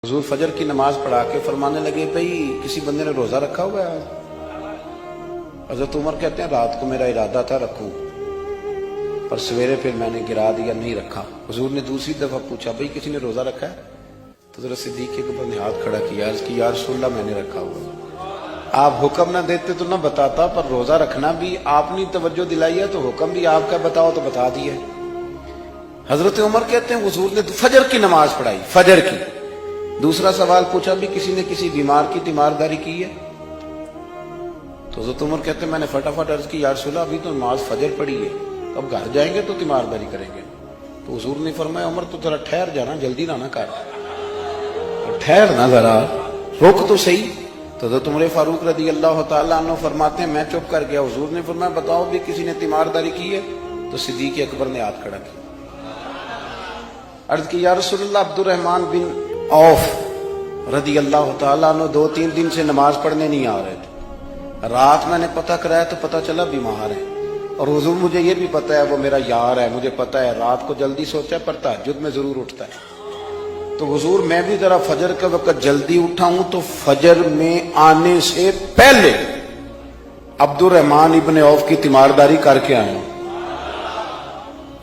हुजूर फजर की नमाज पढ़ा के फरमाने लगे, भाई किसी बंदे ने रोजा रखा हुआ है? हजरत उमर कहते हैं रात को मेरा इरादा था रखूं, पर सवेरे फिर मैंने गिरा दिया, नहीं रखा। हुजूर ने दूसरी दफा पूछा, भाई किसी ने रोजा रखा है? तो हजरत सिद्दीक के ऊपर ने हाथ खड़ा किया, अर्ज की या रसूलल्लाह मैंने रखा हुआ। आप हुक्म ना देते तो ना बताता, पर रोजा रखना भी आपने तवज्जो दिलाई है तो हुक्म भी आपका बताओ तो बता दिया। हजरत उमर कहते हैं हुजूर ने फजर की नमाज पढ़ाई, फजर की। दूसरा सवाल पूछा, भी किसी ने किसी बीमार की तीमारदारी की है? तो हजरत उमर कहते हैं मैंने फटाफट अर्ज की, या रसूलल्लाह अभी तो नमाज फजर पढ़ी है, अब घर जाएंगे तो तीमारदारी करेंगे। तो हुजूर ने फरमाया, उमर तो जरा ठहर जाना, जल्दी ना कर, ठहर ना जरा, रुक तो सही। तो हजरत उमर फारूक रदी अल्लाह तआला अन्हु फरमाते हैं मैं चुप कर गया। हुजूर ने फरमाया बताओ भी किसी ने तीमारदारी की है? तो सिद्दीक अकबर ने हाथ खड़ा किया, अर्ज की या रसूलल्लाह अब्दुर्रहमान बिन औफ रदी अल्लाह तआला अन्हु 2-3 दिन से नमाज पढ़ने नहीं आ रहे थे। रात मैंने पता कराया तो पता चला बीमार है, और हुजूर मुझे ये भी पता है वो मेरा यार है, मुझे पता है रात को जल्दी सोता है पर तहज्जुद में जरूर उठता है। तो हुजूर मैं भी जरा फजर के वक्त जल्दी उठा हूं, तो फजर में आने से पहले अब्दुर्रहमान इब्ने औफ की तीमारदारी करके आया हूं।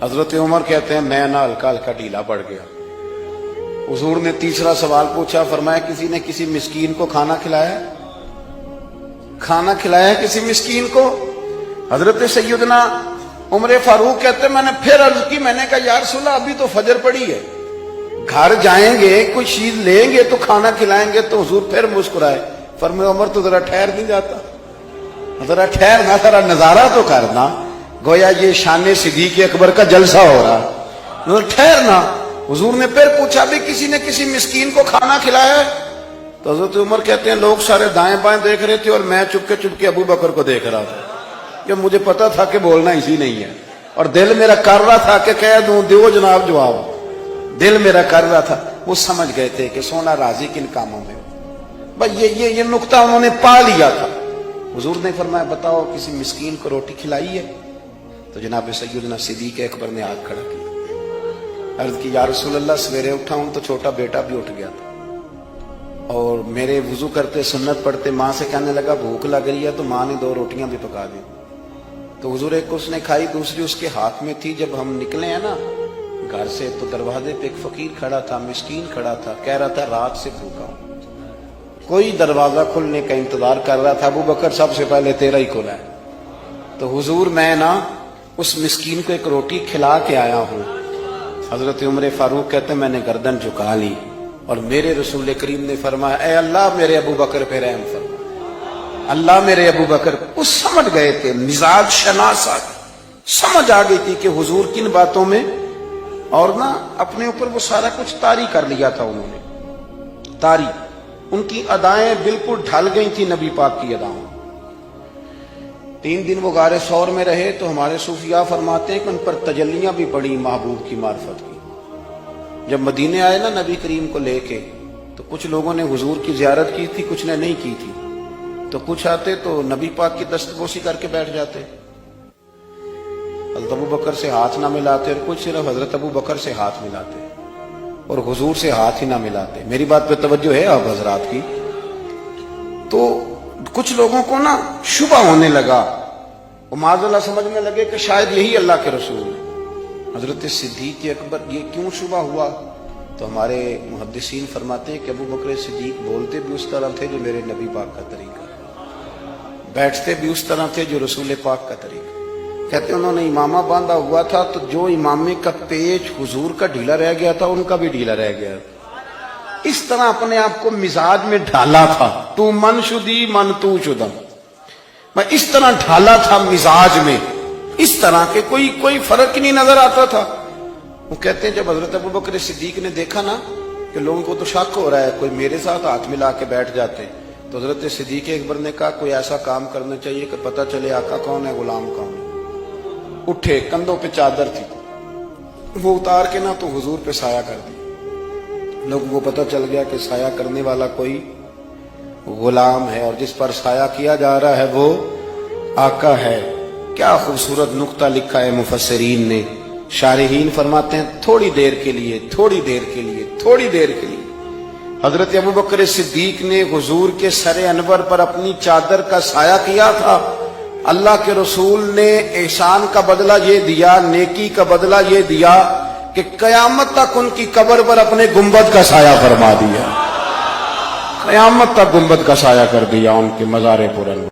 हजरत उमर कहते हैं मैं ना हल्का हल्का ढीला पड़ गया। हुजूर ने तीसरा सवाल पूछा, फरमाया किसी ने किसी मिस्कीन को खाना खिलाया? खाना खिलाया किसी मिस्कीन को? हजरत सैयदना उमर फारूक कहते मैंने फिर अर्ज की, मैंने कहा या रसूलल्लाह अभी तो फजर पड़ी है, घर जाएंगे कुछ चीज लेंगे तो खाना खिलाएंगे। तो हुजूर फिर मुस्कुराए, फरमाया उमर तो जरा ठहर नहीं जाता, जरा ठहर ना, जरा नजारा तो करना, गोया ये शान सिद्दीक अकबर का जलसा हो रहा, ठहर ना। हुजूर ने फिर पूछा भी किसी ने किसी मिस्कीन को खाना खिलाया? तो हजरत उमर कहते हैं लोग सारे दाएं बाएं देख रहे थे और मैं चुपके चुपके अबू बकर को देख रहा था, कि मुझे पता था कि बोलना इसी नहीं है, और दिल मेरा कर रहा था कि कह दूं, दो जनाब जवाब, दिल मेरा कर रहा था। वो समझ गए थे कि सोना राजी किन कामों में, भाई ये नुक्ता उन्होंने पा लिया था। हुजूर ने फरमाया बताओ किसी मिस्कीन को रोटी खिलाई है? तो जनाब सैयदना सिद्दीक अकबर ने हाथ खड़ा किया, अर्ज की या रसूलल्लाह सवेरे उठा हूं तो छोटा बेटा भी उठ गया था, और मेरे वुजू करते सुन्नत पढ़ते माँ से कहने लगा भूख लग रही है, तो माँ ने 2 रोटियां भी पका दी। तो हुजूर एक उसने खाई, दूसरी उसके हाथ में थी। जब हम निकले हैं ना घर से, तो दरवाजे पे एक फकीर खड़ा था, मिस्कीन खड़ा था, कह रहा था रात से भूखा हूं, कोई दरवाजा खुलने का इंतजार कर रहा था। अबू बकर सबसे पहले तेरा ही खुला है। तो हुजूर मैं ना उस मिस्कीन को एक रोटी खिला के आया हूं। हजरत उमर फारूक कहते हैं मैंने गर्दन झुका ली, और मेरे रसूल करीम ने फरमाया ऐ अल्लाह मेरे अबू बकर पे रहम फरमा, अल्लाह मेरे अबू बकर। उस समझ गए थे, मिजाज शनासा समझ आ गई थी कि हुजूर किन बातों में, और ना अपने ऊपर वो सारा कुछ तारी कर लिया था उन्होंने, तारी। उनकी अदाएं बिल्कुल ढल गई थी नबी पाक की अदाओं। 3 दिन वो गारे सौर में रहे, तो हमारे सूफिया फरमाते हैं कि उन पर तजल्लियां भी पड़ी महबूब की मार्फत की। जब मदीने आए ना नबी करीम को लेके, तो कुछ लोगों ने हुजूर की जियारत की थी, कुछ ने नहीं की थी। तो कुछ आते तो नबी पाक की दस्तबोसी करके बैठ जाते, हज़रत अबू बकर से हाथ ना मिलाते, और कुछ सिर्फ हजरत अबू बकर से हाथ मिलाते और हुजूर से हाथ ही ना मिलाते। मेरी बात पे तवज्जो है आप हजरात की? तो कुछ लोगों को ना शुबा होने लगा, वो माज़अल्लाह समझने लगे कि शायद यही अल्लाह के रसूल है। हजरत सिद्दीक अकबर ये क्यों शुबा हुआ? तो हमारे मुहद्दिसीन फरमाते हैं कि अबू बकर सिद्दीक बोलते भी उस तरह थे जो मेरे नबी पाक का तरीका, बैठते भी उस तरह थे जो रसूल पाक का तरीका। कहते उन्होंने इमामा बांधा हुआ था, तो जो इमामे का पेच हुजूर का ढीला रह गया था उनका भी ढीला रह गया। इस तरह अपने आप को मिजाज में ढाला था, तू मन शुदी मन तू शुदम, मैं इस तरह ढाला था मिजाज में, इस तरह के कोई फर्क ही नहीं नजर आता था। वो कहते हैं जब हजरत अबू बकर सिद्दीक ने देखा ना कि लोगों को तो शक हो रहा है, कोई मेरे साथ हाथ मिला के बैठ जाते, तो हजरत सिद्दीक अकबर ने कहा कोई ऐसा काम करना चाहिए कि पता चले आका कौन है, गुलाम कौन है। उठे, कंधों पे चादर थी, वो उतार के ना तो हुजूर पे साया कर दी। लोगों को पता चल गया कि साया करने वाला कोई गुलाम है, और जिस पर साया किया जा रहा है वो आका है। क्या खूबसूरत नुक्ता लिखा है मुफस्सिरीन ने। शारिहीन फरमाते हैं थोड़ी देर के लिए, थोड़ी देर के लिए, थोड़ी देर के लिए حضرت ابو بکر صدیق نے حضور کے سر انور پر اپنی چادر کا سایہ کیا تھا. اللہ کے رسول نے احسان کا بدلہ یہ دیا، نیکی کا بدلہ یہ دیا کہ قیامت تک ان کی قبر پر اپنے گنبد کا سایہ فرما دیا. قیامت تک گنبد کا سایہ کر دیا ان کے مزار پر.